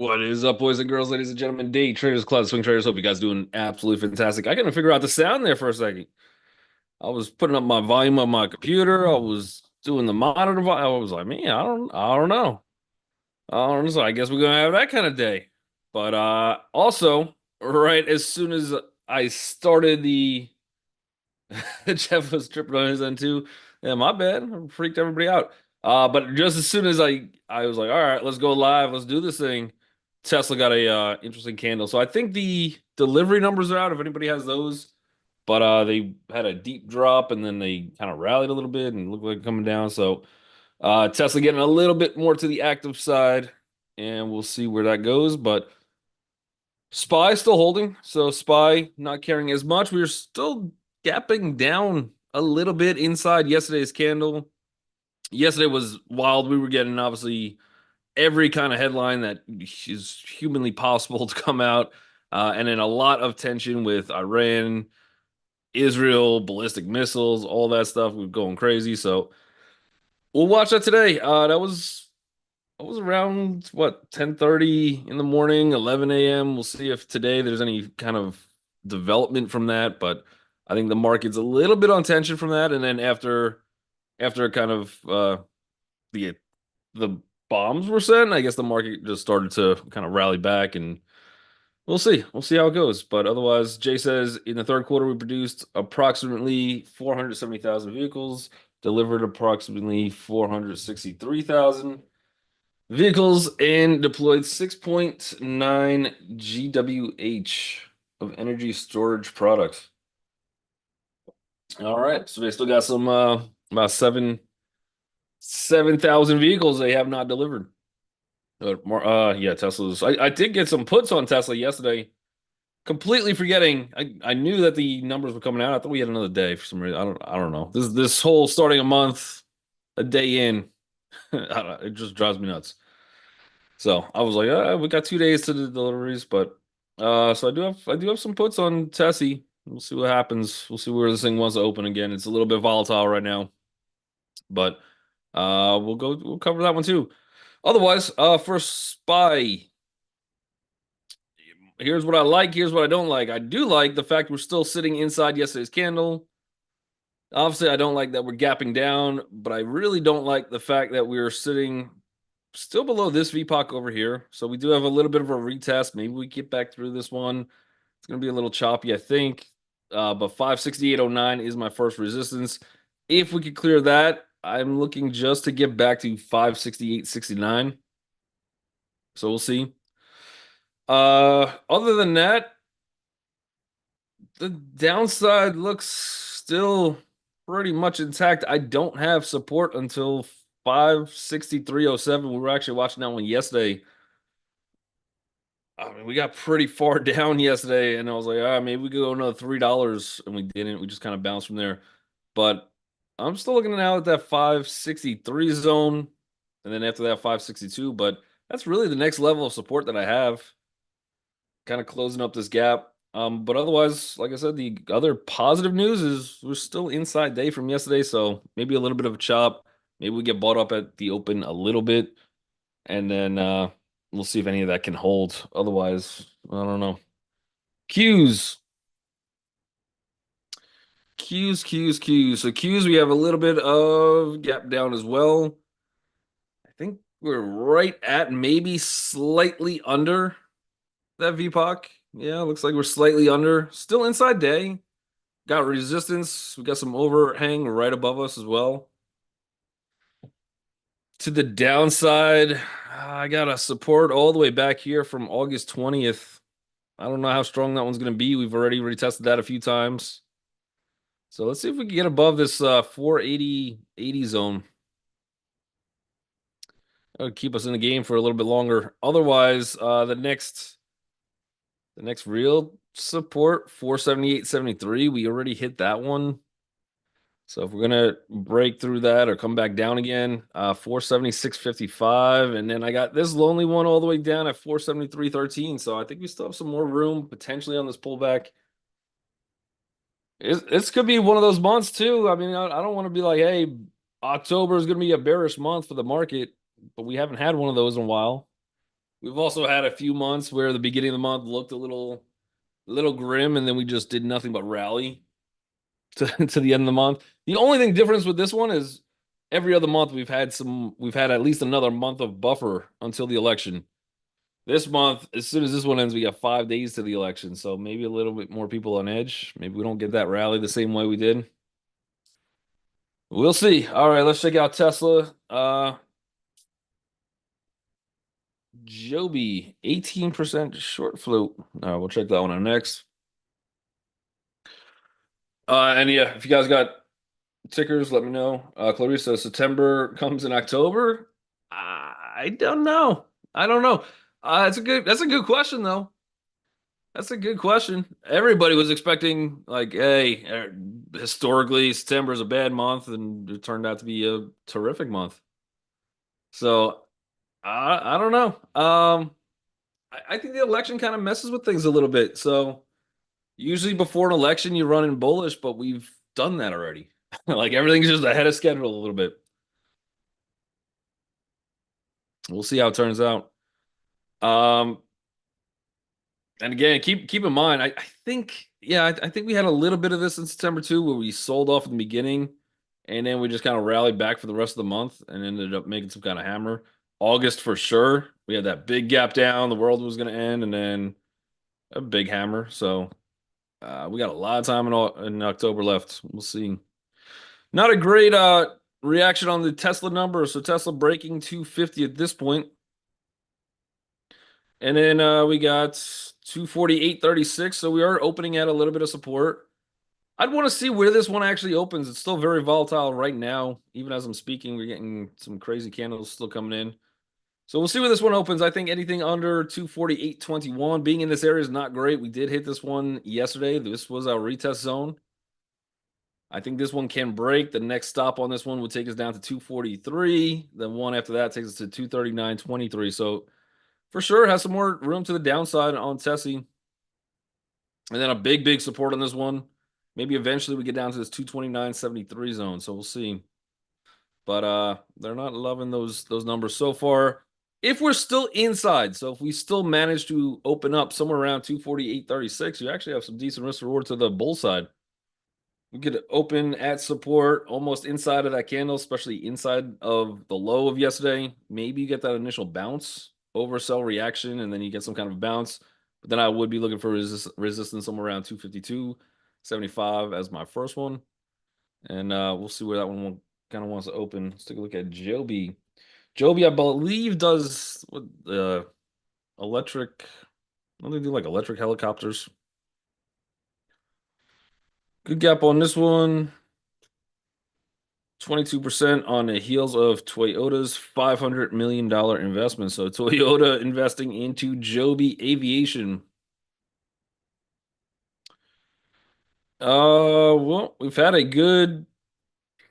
What is up, boys and girls, ladies and gentlemen, day traders, cloud swing traders? Hope you guys doing absolutely fantastic. I couldn't figure out the sound there for a second. I was putting up my volume on my computer. I was doing the monitor. I was like, man, I don't know. I don't know. So I guess we're gonna have that kind of day. But also, right as soon as I started the Jeff was tripping on his end too. Yeah, my bad. I freaked everybody out. But just as soon as I was like, all right, let's go live, let's do this thing. Tesla got a interesting candle. So I think the delivery numbers are out if anybody has those. But they had a deep drop and then they kind of rallied a little bit and looked like coming down. So Tesla getting a little bit more to the active side, and we'll see where that goes. But SPY still holding, so SPY not carrying as much. We are still gapping down a little bit inside yesterday's candle. Yesterday was wild. We were getting obviously every kind of headline that is humanly possible to come out, and then a lot of tension with Iran, Israel, ballistic missiles, all that stuff. We're going crazy. So we'll watch that today. That was around what 10:30 in the morning, 11 a.m. We'll see if today there's any kind of development from that, but I think the market's a little bit on tension from that. And then after kind of the the bombs were sent, I guess the market just started to kind of rally back, and we'll see. We'll see how it goes. But otherwise, Jay says in the third quarter we produced approximately 470,000 vehicles, delivered approximately 463,000 vehicles, and deployed 6.9 GWH of energy storage products. All right, so they still got some about 7,000 vehicles they have not delivered. More, yeah, Tesla's. I did get some puts on Tesla yesterday. Completely forgetting. I knew that the numbers were coming out. I thought we had another day for some reason. I don't know. This whole starting a month, a day in, it just drives me nuts. So I was like, we got 2 days to the deliveries, but so I do have some puts on Tessie. We'll see what happens. We'll see where this thing wants to open again. It's a little bit volatile right now, but we'll cover that one too. Otherwise, for SPY, here's what I like, here's what I don't like. I do like the fact we're still sitting inside yesterday's candle. Obviously, I don't like that we're gapping down, but I really don't like the fact that we're sitting still below this VPOC over here. So we do have a little bit of a retest. Maybe we get back through this one. It's going to be a little choppy, I think. But 568.09 is my first resistance. If we could clear that, I'm looking just to get back to 568.69. So we'll see. Other than that, the downside looks still pretty much intact. I don't have support until 563.07. We were actually watching that one yesterday. I mean, we got pretty far down yesterday, and I was like, maybe we could go another $3, and we didn't. We just kind of bounced from there. But I'm still looking now at that 563 zone, and then after that 562. But that's really the next level of support that I have, kind of closing up this gap. But otherwise, like I said, the other positive news is we're still inside day from yesterday, so maybe a little bit of a chop. Maybe we get bought up at the open a little bit, and then we'll see if any of that can hold. Otherwise, I don't know. Qs, Qs. So Qs, we have a little bit of gap down as well. I think we're right at maybe slightly under that VPOC. Yeah, looks like we're slightly under. Still inside day. Got resistance. We got some overhang right above us as well. To the downside, I got a support all the way back here from August 20th. I don't know how strong that one's going to be. We've already retested that a few times. So let's see if we can get above this 480 zone. That would keep us in the game for a little bit longer. Otherwise, the next real support, 478.73. We already hit that one. So if we're gonna break through that or come back down again, 476.55, and then I got this lonely one all the way down at 473.13. So I think we still have some more room potentially on this pullback. This could be one of those months too. I mean, I don't want to be like, hey, October is gonna be a bearish month for the market, but we haven't had one of those in a while. We've also had a few months where the beginning of the month looked a little grim, and then we just did nothing but rally to, to the end of the month. The only thing difference with this one is every other month we've had at least another month of buffer until the election. This month, as soon as this one ends, we got 5 days to the election. So maybe a little bit more people on edge. Maybe we don't get that rally the same way we did. We'll see. All right, let's check out Tesla. Joby, 18% short float. All right, we'll check that one out next. And yeah, if you guys got tickers, let me know. Clarissa, September comes in October. I don't know. I don't know. That's a good question though. That's a good question. Everybody was expecting like, hey, historically September is a bad month, and it turned out to be a terrific month. So I don't know. I think the election kind of messes with things a little bit. So usually before an election you run in bullish, but we've done that already. Like everything's just ahead of schedule a little bit. We'll see how it turns out. Um, and again, keep in mind, I think, yeah, I think we had a little bit of this in September too, where we sold off in the beginning, and then we just kind of rallied back for the rest of the month and ended up making some kind of hammer. August for sure, we had that big gap down, the world was going to end, and then a big hammer. So we got a lot of time in October left. We'll see. Not a great reaction on the Tesla number. So Tesla breaking 250 at this point. And then we got 248.36. So we are opening at a little bit of support. I'd want to see where this one actually opens. It's still very volatile right now. Even as I'm speaking, we're getting some crazy candles still coming in. So we'll see where this one opens. I think anything under 248.21 being in this area is not great. We did hit this one yesterday. This was our retest zone. I think this one can break. The next stop on this one would take us down to 243. The one after that takes us to 239.23. So for sure, has some more room to the downside on Tessie. And then a big support on this one. Maybe eventually we get down to this 229.73 zone. So we'll see. But they're not loving those numbers so far. If we're still inside, so if we still manage to open up somewhere around 248.36, you actually have some decent risk reward to the bull side. We could open at support almost inside of that candle, especially inside of the low of yesterday. Maybe you get that initial bounce, oversell reaction, and then you get some kind of bounce. But then I would be looking for resistance somewhere around 252.75 as my first one. And we'll see where that one kind of wants to open. Let's take a look at Joby. Joby, I believe, does electric. Don't they do like electric helicopters? Good gap on this one. 22% on the heels of Toyota's $500 million investment. So Toyota investing into Joby Aviation. Well, we've had a good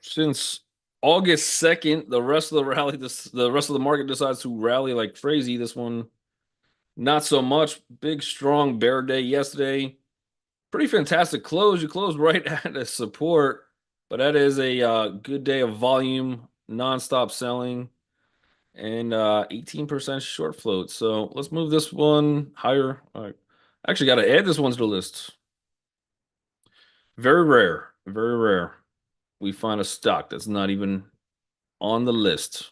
since August 2nd. The rest of the rally, the rest of the market decides to rally like crazy. This one, not so much. Big, strong bear day yesterday. Pretty fantastic close. You closed right at a support, but that is a good day of volume, nonstop selling, and 18% short float. So let's move this one higher. All right. Actually, got to add this one to the list. Very rare, very rare. We find a stock that's not even on the list.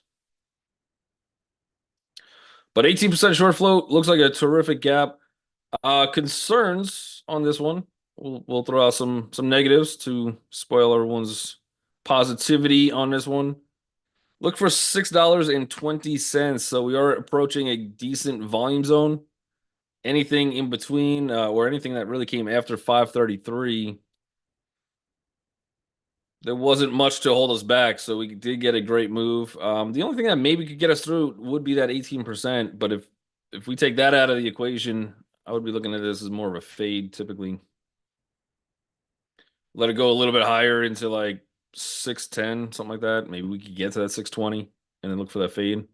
But 18% short float looks like a terrific gap. Concerns on this one. We'll throw out some negatives to spoil everyone's positivity on this one. Look for $6.20. So we are approaching a decent volume zone. Anything in between or anything that really came after 533, there wasn't much to hold us back. So we did get a great move. The only thing that maybe could get us through would be that 18%. But if we take that out of the equation, I would be looking at this as more of a fade typically. Let it go a little bit higher into like 610, something like that. Maybe we could get to that 620 and then look for that fade.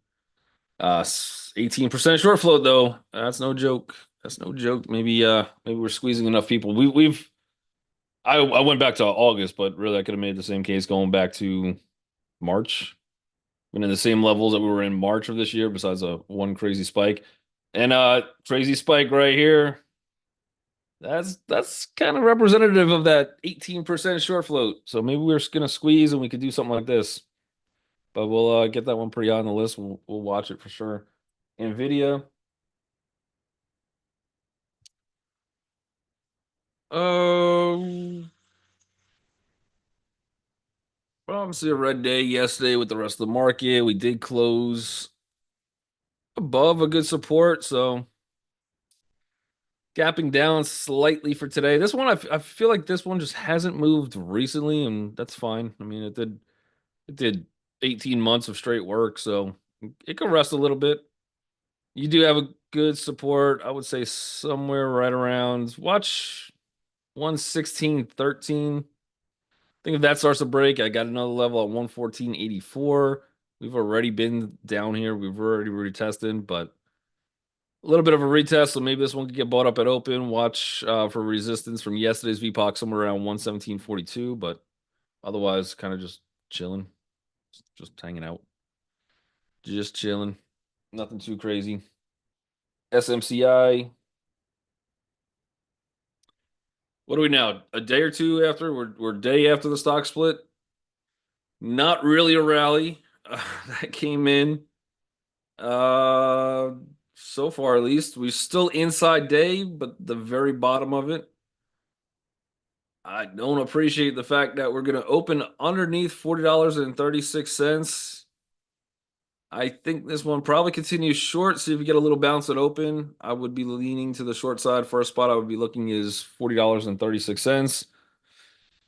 18% short float though. That's no joke. That's no joke. Maybe we're squeezing enough people. I went back to August, but really I could have made the same case going back to March. Been in the same levels that we were in March of this year, besides a one crazy spike. And crazy spike right here. That's kind of representative of that 18% short float. So maybe we're just gonna squeeze and we could do something like this. But we'll get that one pretty high on the list. We'll watch it for sure. Nvidia. Um, obviously a red day yesterday with the rest of the market. We did close above a good support, so gapping down slightly for today. This one, I feel like this one just hasn't moved recently, and that's fine. I mean, it did 18 months of straight work, so it can rest a little bit. You do have a good support. I would say somewhere right around watch 116.13. I think if that starts to break, I got another level at 114.84. We've already been down here. We've already retested, but a little bit of a retest, so maybe this one could get bought up at open. Watch for resistance from yesterday's VPOC somewhere around 117.42, but otherwise, kind of just chilling, just hanging out, just chilling. Nothing too crazy. SMCI. What are we now? A day or two after? We're day after the stock split. Not really a rally that came in. Uh, so far at least, we're still inside day, but the very bottom of it. I don't appreciate the fact that we're going to open underneath $40.36. I think this one probably continues short. See if we get a little bounce at open. I would be leaning to the short side. First spot I would be looking is $40.36.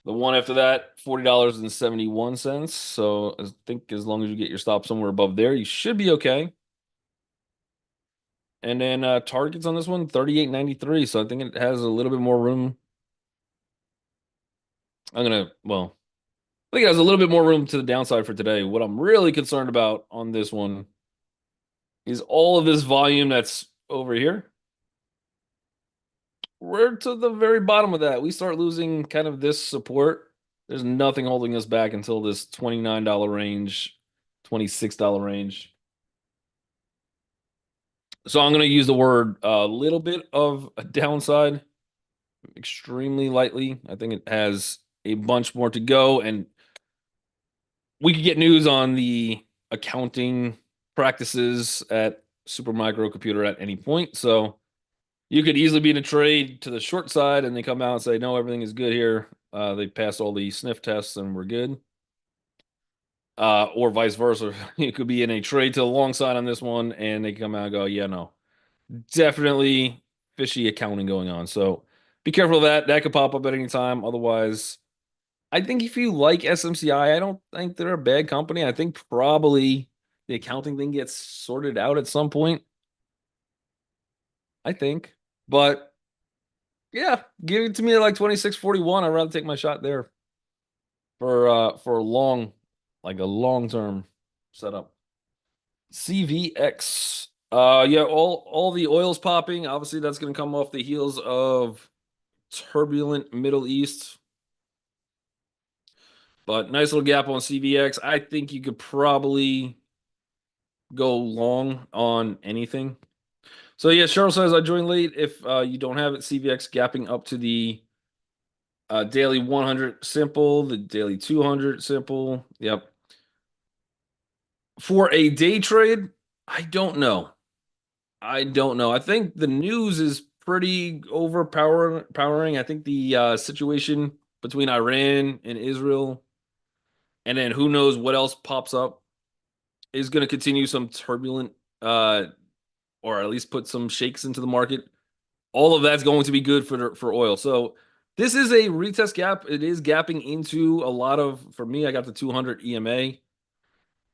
The one after that, $40.71. So I think as long as you get your stop somewhere above there, you should be okay. And then targets on this one, 38.93. So I think it has a little bit more room. Well, I think it has a little bit more room to the downside for today. What I'm really concerned about on this one is all of this volume that's over here. We're to the very bottom of that. We start losing kind of this support. There's nothing holding us back until this $29 range, $26 range. So I'm going to use the word a little bit of a downside, extremely lightly. I think it has a bunch more to go, and we could get news on the accounting practices at Supermicro Computer at any point. So you could easily be in a trade to the short side, and they come out and say, "No, everything is good here. They passed all the sniff tests, and we're good." Or vice versa. You could be in a trade to the long side on this one, and they come out and go, "Yeah, no, definitely fishy accounting going on." So be careful of that. That could pop up at any time. Otherwise, I think if you like SMCI, I don't think they're a bad company. I think probably the accounting thing gets sorted out at some point. I think. But yeah, give it to me at like 26.41. I'd rather take my shot there for a long, like a long-term setup. CVX. Yeah, all the oil's popping. Obviously, that's gonna come off the heels of turbulent Middle East. But nice little gap on CVX. I think you could probably go long on anything. So yeah, Cheryl says I joined late. If you don't have it, CVX gapping up to the daily 100 simple, the daily 200 simple. Yep. For a day trade, I don't know. I don't know. I think the news is pretty overpowering. I think the situation between Iran and Israel, and then who knows what else pops up, is going to continue some turbulent, or at least put some shakes into the market. All of that's going to be good for oil. So this is a retest gap. It is gapping into a lot of. For me, I got the 200 EMA.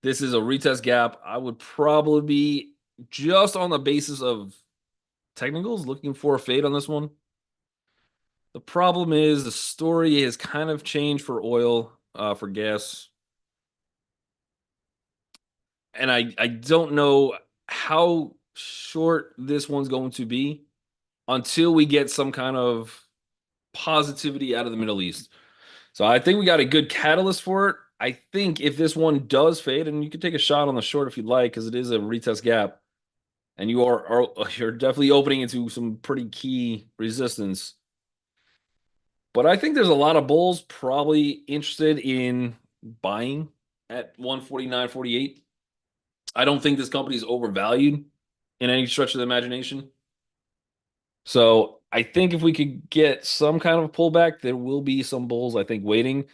This is a retest gap. I would probably be just on the basis of technicals looking for a fade on this one. The problem is the story has kind of changed for oil, for gas, and I don't know how short this one's going to be until we get some kind of positivity out of the Middle East. So I think we got a good catalyst for it. I think if this one does fade, and you can take a shot on the short if you'd like, because it is a retest gap. and you are you're definitely opening into some pretty key resistance. But I think there's a lot of bulls probably interested in buying at 149.48. I don't think this company is overvalued in any stretch of the imagination. So I think if we could get some kind of pullback, there will be some bulls, I think, waiting.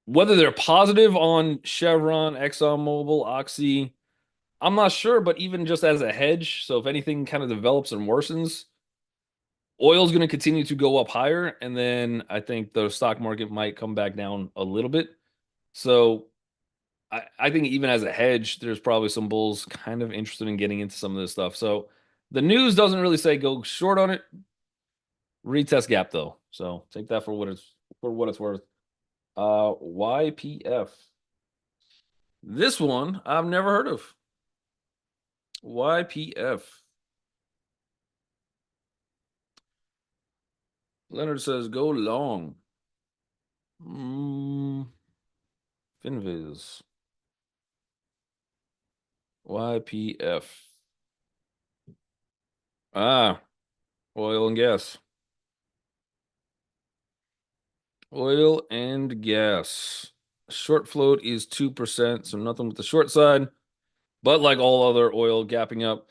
Whether they're positive on Chevron, ExxonMobil, Oxy, I'm not sure, but even just as a hedge, so if anything kind of develops and worsens, oil's going to continue to go up higher, and then I think the stock market might come back down a little bit. So I think even as a hedge, there's probably some bulls kind of interested in getting into some of this stuff. So the news doesn't really say go short on it. Retest gap though. So take that for what it's worth. YPF. This one I've never heard of. YPF. Leonard says go long. Mm, Finviz. YPF. Ah, oil and gas. Oil and gas. Short float is 2%, so nothing with the short side. But like all other oil gapping up,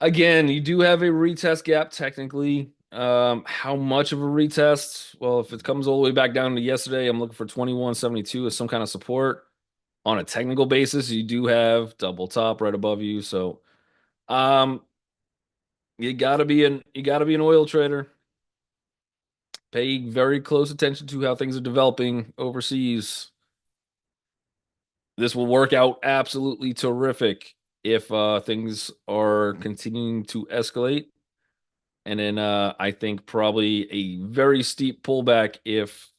again, you do have a retest gap technically. How much of a retest? Well, if it comes all the way back down to yesterday, I'm looking for 21.72 as some kind of support. On a technical basis, you do have double top right above you. So um you gotta be an oil trader. Pay very close attention to how things are developing overseas. This will work out absolutely terrific if things are continuing to escalate. And then I think probably a very steep pullback if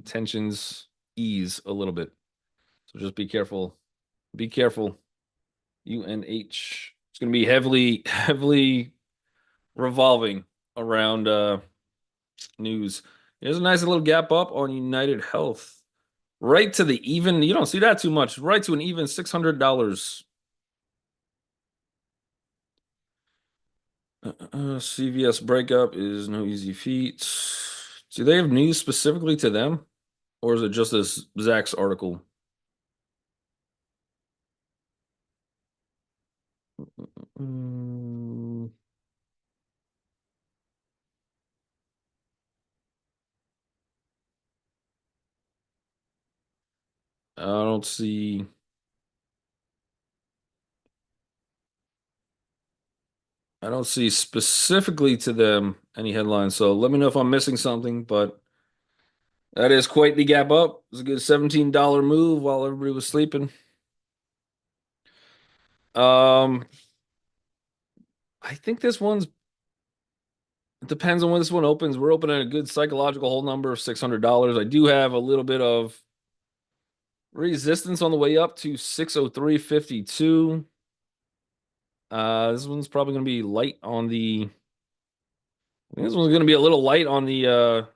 tensions ease a little bit. So just be careful. Be careful. UNH. It's going to be heavily revolving around news. There's a nice little gap up on United Health. Right to the even, you don't see that too much. Right to an even $600. CVS breakup is no easy feat. Do they have news specifically to them? Or is it just this Zach's article? Mm, I don't see. I don't see specifically to them any headlines. So let me know if I'm missing something. But that is quite the gap up. It's a good $17 move while everybody was sleeping. Um, I think this one's. It depends on when this one opens. We're opening a good psychological hold number of $600. I do have a little bit of resistance on the way up to 603.52. This one's probably going to be light on the. I think this one's going to be a little light on the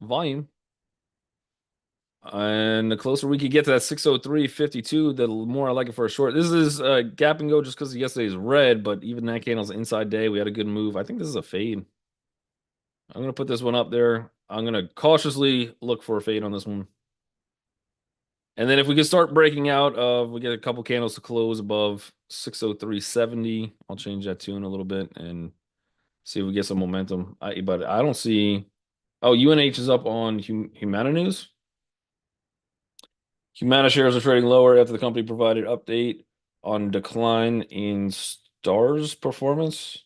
volume. And the closer we could get to that 603.52, the more I like it for a short. This is gap and go just because yesterday's red, but even that candle's inside day. We had a good move. I think this is a fade. I'm going to put this one up there. I'm going to cautiously look for a fade on this one. And then if we could start breaking out of, we get a couple candles to close above 603.70. I'll change that tune a little bit and see if we get some momentum. But I don't see. Oh, UNH is up on Humana News. Humana shares are trading lower after the company provided update on decline in stars performance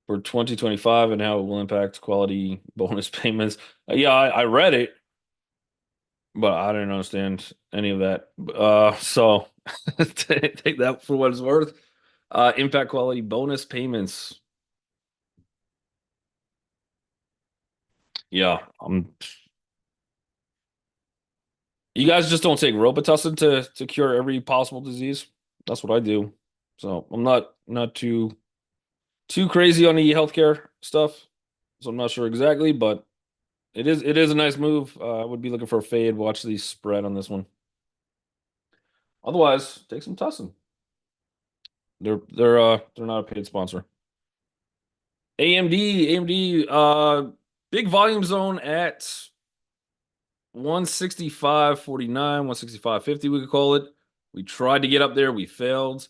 for 2025 and how it will impact quality bonus payments. Yeah, I read it, but I didn't understand any of that. So take that for what it's worth. Impact quality bonus payments. Yeah, you guys just don't take Robitussin to cure every possible disease. That's what I do. So I'm not too crazy on the healthcare stuff. So I'm not sure exactly, but it is a nice move. I would be looking for a fade. Watch the spread on this one. Otherwise, take some tussin. They're not a paid sponsor. AMD, big volume zone at 165.49, 165.50, we could call it. We tried to get up there, we failed.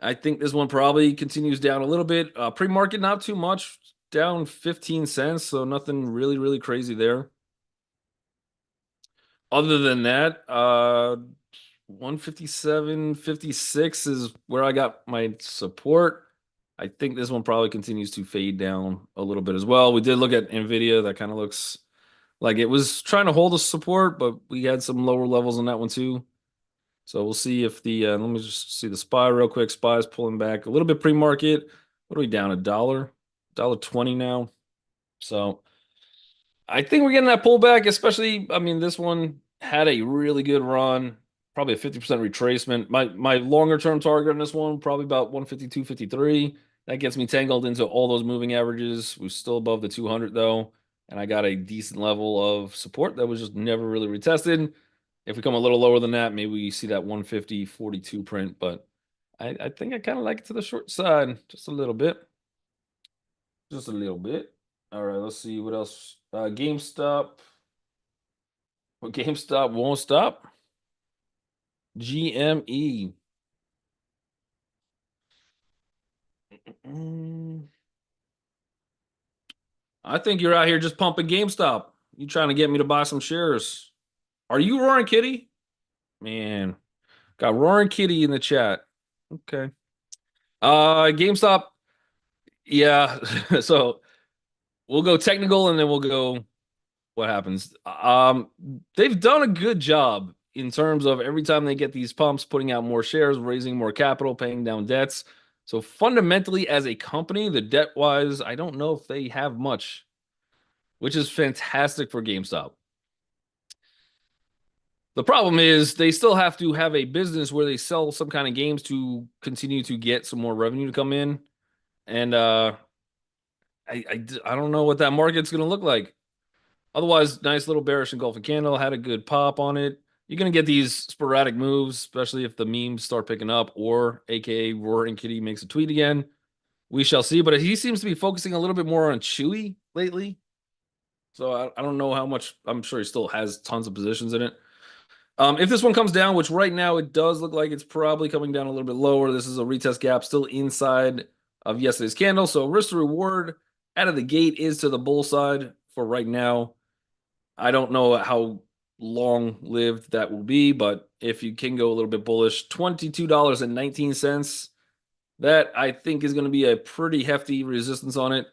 I think this one probably continues down a little bit. Pre-market, not too much, down 15 cents, so nothing really, really crazy there. Other than that, 157.56 is where I got my support. I think this one probably continues to fade down a little bit as well. We did look at Nvidia. That kind of looks like it was trying to hold a support, but we had some lower levels on that one too. So we'll see if let me just see the SPY real quick. SPY is pulling back a little bit pre-market. What are we down? $1, 20 now. So I think we're getting that pullback, especially, I mean, this one had a really good run, probably a 50% retracement. My longer term target on this one, probably about 152.53. That gets me tangled into all those moving averages. We're still above the 200 though, and I got a decent level of support that was just never really retested. If we come a little lower than that, maybe we see that 150.42 print, but I think I kind of like it to the short side, just a little bit. Just a little bit. All right, let's see what else. GameStop. Well, GameStop won't stop. GME. Mm, I think you're out here just pumping GameStop. You trying to get me to buy some shares. Are you Roaring Kitty? Man, got Roaring Kitty in the chat. Okay. GameStop. Yeah. So we'll go technical and then we'll go what happens. They've done a good job in terms of every time they get these pumps, putting out more shares, raising more capital, paying down debts. So fundamentally, as a company, the debt wise, I don't know if they have much, which is fantastic for GameStop. The problem is they still have to have a business where they sell some kind of games to continue to get some more revenue to come in. And I don't know what that market's going to look like. Otherwise, nice little bearish engulfing candle, had a good pop on it. You're going to get these sporadic moves, especially if the memes start picking up or AKA Roaring Kitty makes a tweet again. We shall see. But he seems to be focusing a little bit more on Chewy lately. So I don't know how much. I'm sure he still has tons of positions in it. If this one comes down, which right now it does look like it's probably coming down a little bit lower, this is a retest gap still inside of yesterday's candle. So risk to reward out of the gate is to the bull side for right now. I don't know how long lived that will be, but if you can go a little bit bullish, $22.19. That I think is going to be a pretty hefty resistance on it.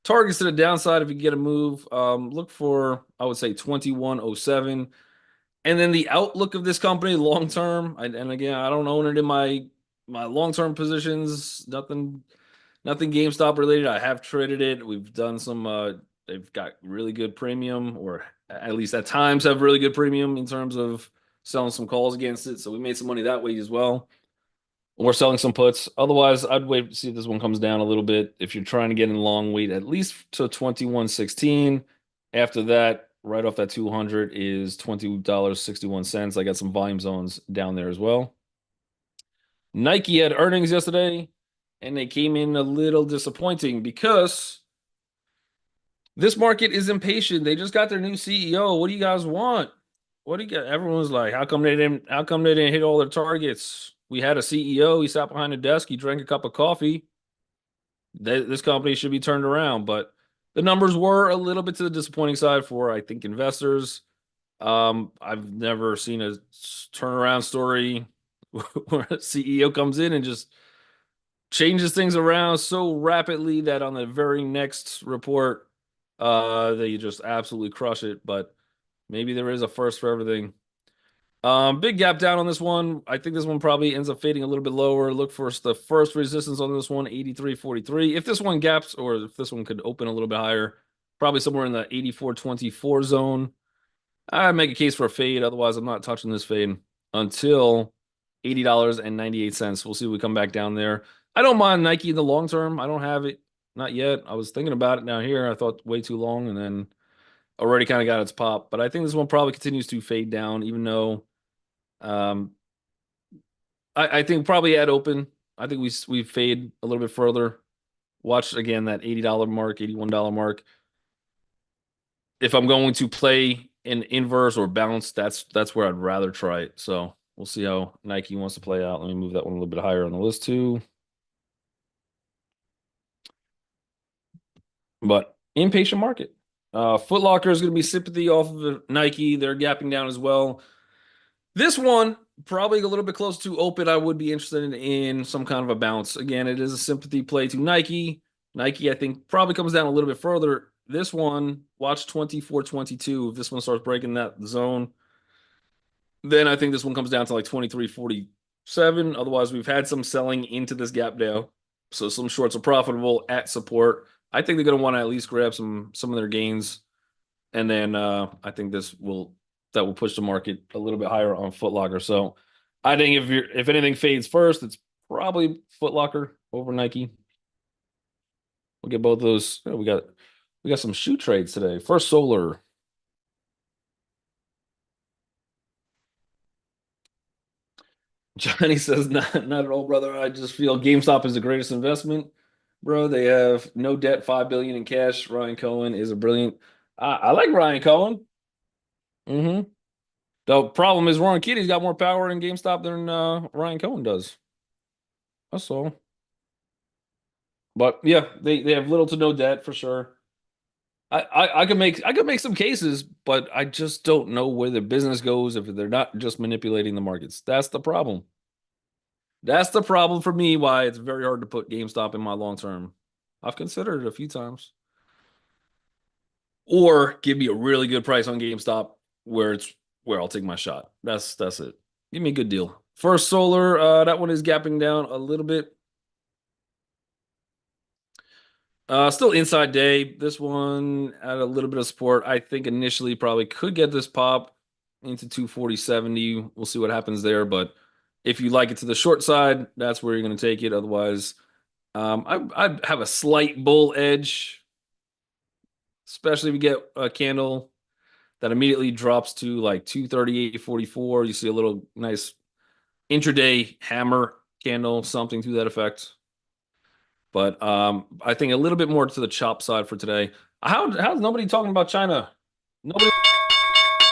Targets to the downside if you get a move, look for, I would say, 2107. And then the outlook of this company long term, and again, I don't own it in my long term positions. Nothing GameStop related. I have traded it. We've done some. They've got really good premium, or at least at times have really good premium in terms of selling some calls against it. So we made some money that way as well. We're selling some puts. Otherwise, I'd wait to see if this one comes down a little bit. If you're trying to get in long, wait at least to 2116. After that, right off that 200 is $20.61. I got some volume zones down there as well. Nike had earnings yesterday, and they came in a little disappointing because this market is impatient. They just got their new CEO. What do you guys want? What do you got? Everyone's like, how come they didn't hit all their targets? We had a CEO, he sat behind a desk, he drank a cup of coffee. This company should be turned around, but the numbers were a little bit to the disappointing side for, I think, investors. I've never seen a turnaround story where a CEO comes in and just changes things around so rapidly that on the very next report, they just absolutely crush it. But maybe there is a first for everything. Big gap down on this one. I think this one probably ends up fading a little bit lower. Look for the first resistance on this one, 83.43. If this one gaps, or if this one could open a little bit higher, probably somewhere in the 84.24 zone. I make a case for a fade. Otherwise, I'm not touching this fade until $80.98. We'll see if we come back down there. I don't mind Nike in the long term. I don't have it, not yet. I was thinking about it down here. I thought way too long, and then already kind of got its pop. But I think this one probably continues to fade down, even though I think probably at open. I think we fade a little bit further. Watch again that $80 mark, $81 mark. If I'm going to play an inverse or bounce, that's where I'd rather try it. So we'll see how Nike wants to play out. Let me move that one a little bit higher on the list too. But impatient market. Foot Locker is going to be sympathy off of Nike. They're gapping down as well. This one, probably a little bit close to open. I would be interested in some kind of a bounce. Again, it is a sympathy play to Nike. Nike, I think, probably comes down a little bit further. This one, watch 24.22. If this one starts breaking that zone, then I think this one comes down to like 23.47. Otherwise, we've had some selling into this gap down. So some shorts are profitable at support. I think they're going to want to at least grab some of their gains. And then I think that will push the market a little bit higher on Foot Locker. So I think if anything fades first, it's probably Foot Locker over Nike. We'll get both those. Oh, we got some shoe trades today. First Solar. Johnny says, not at all, brother. I just feel GameStop is the greatest investment, bro. They have no debt, 5 billion in cash. Ryan Cohen is a brilliant. I like Ryan Cohen. Mm-hmm. The problem is Ron Kitty's got more power in GameStop than Ryan Cohen does. That's all. But yeah, they have little to no debt for sure. I could make some cases, but I just don't know where the business goes if they're not just manipulating the markets. That's the problem. That's the problem for me. Why it's very hard to put GameStop in my long term. I've considered it a few times, or give me a really good price on GameStop where I'll take my shot. That's it. Give me a good deal. First Solar, that one is gapping down a little bit. Still inside day. This one at a little bit of support. I think initially probably could get this pop into 240.70. We'll see what happens there. But if you like it to the short side, that's where you're going to take it. Otherwise, I'd have a slight bull edge, especially if you get a candle that immediately drops to like 238.44. You see a little nice intraday hammer candle, something to that effect. But I think a little bit more to the chop side for today. How's nobody talking about China? Nobody.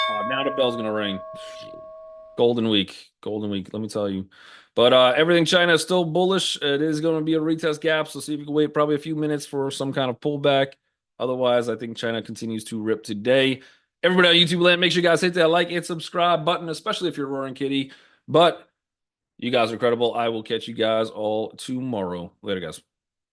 Oh, now the bell's gonna ring. Golden week, golden week. Let me tell you. But everything China is still bullish. It is going to be a retest gap. So see if you can wait probably a few minutes for some kind of pullback. Otherwise, I think China continues to rip today. Everybody on YouTube land, make sure you guys hit that like and subscribe button, especially if you're Roaring Kitty. But you guys are incredible. I will catch you guys all tomorrow. Later, guys.